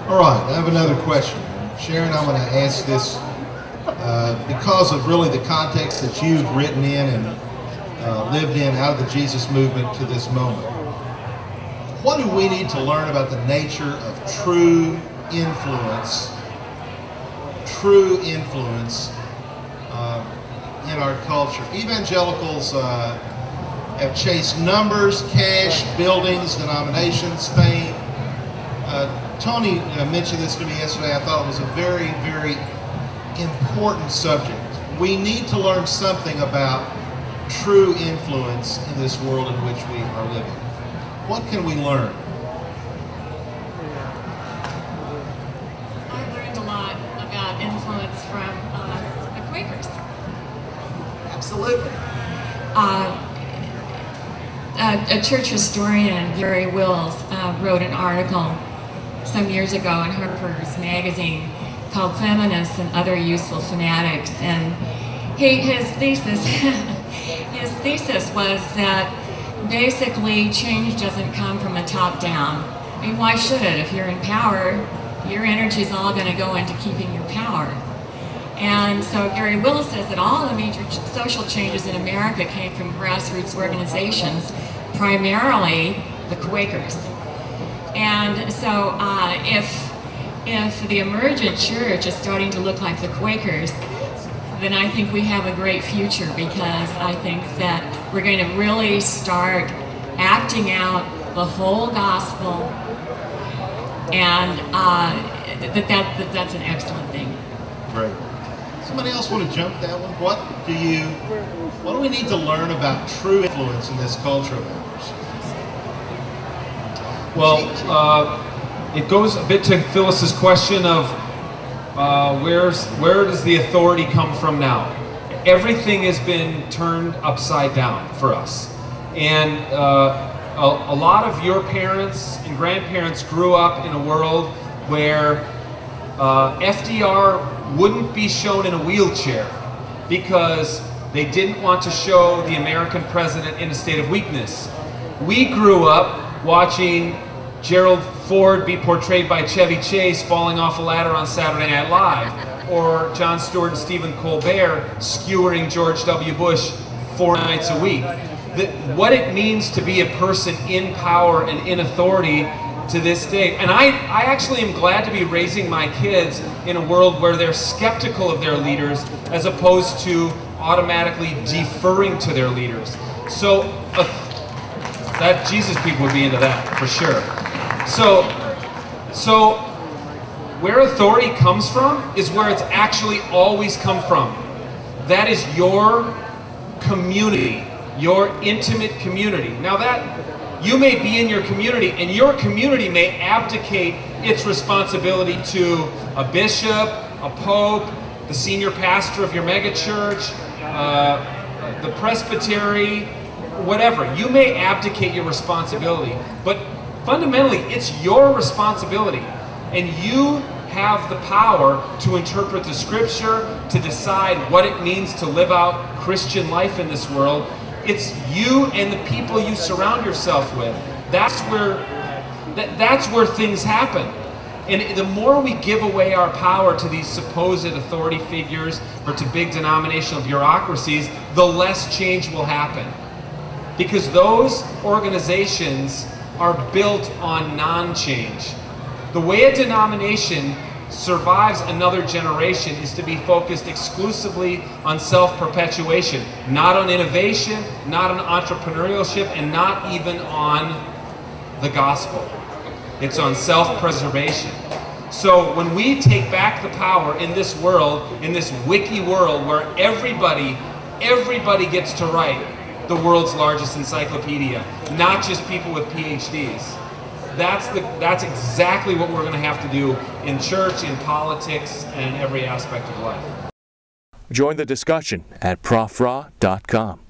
All right, I have another question. Sharon, I'm going to ask this because of really the context that you've written in and lived in out of the Jesus movement to this moment. What do we need to learn about the nature of true influence in our culture? Evangelicals have chased numbers, cash, buildings, denominations, fame. Tony mentioned this to me yesterday. I thought it was a very, very important subject. We need to learn something about true influence in this world in which we are living. What can we learn? I learned a lot about influence from the Quakers. Absolutely. A church historian, Gary Wills, wrote an article some years ago in Harper's Magazine called Feminists and Other Useful Fanatics, and his thesis was that basically change doesn't come from the top down. I mean, why should it? If you're in power, your energy is all going to go into keeping your power. And so Gary Willis says that all the major social changes in America came from grassroots organizations, primarily the Quakers. And so if the emergent church is starting to look like the Quakers, then I think we have a great future, because I think that we're going to really start acting out the whole gospel, and that's an excellent thing. Great. Somebody else want to jump that one? What do we need to learn about true influence in this culture of ours? Well, it goes a bit to Phyllis's question of where does the authority come from now? Everything has been turned upside down for us, and a lot of your parents and grandparents grew up in a world where FDR wouldn't be shown in a wheelchair because they didn't want to show the American president in a state of weakness. We grew up watching Gerald Ford be portrayed by Chevy Chase falling off a ladder on Saturday Night Live, or Jon Stewart and Stephen Colbert skewering George W. Bush 4 nights a week. What it means to be a person in power and in authority to this day. And I actually am glad to be raising my kids in a world where they're skeptical of their leaders as opposed to automatically deferring to their leaders. So that Jesus people would be into that for sure. So where authority comes from is where it's actually always come from. That is your community, your intimate community. Now that you may be in your community, and your community may abdicate its responsibility to a bishop, a pope, the senior pastor of your megachurch, the presbytery, whatever. You may abdicate your responsibility, but fundamentally it's your responsibility, and you have the power to interpret the scripture, to decide what it means to live out Christian life in this world. It's you and the people you surround yourself with. That's where things happen. And the more we give away our power to these supposed authority figures or to big denominational bureaucracies, the less change will happen. Because those organizations are built on non-change. The way a denomination survives another generation is to be focused exclusively on self-perpetuation, not on innovation, not on entrepreneurship, and not even on the gospel. It's on self-preservation. So when we take back the power in this world, in this wiki world where everybody gets to write the world's largest encyclopedia, not just people with PhDs. That's exactly what we're going to have to do in church, in politics, and in every aspect of life. Join the discussion at profra.com.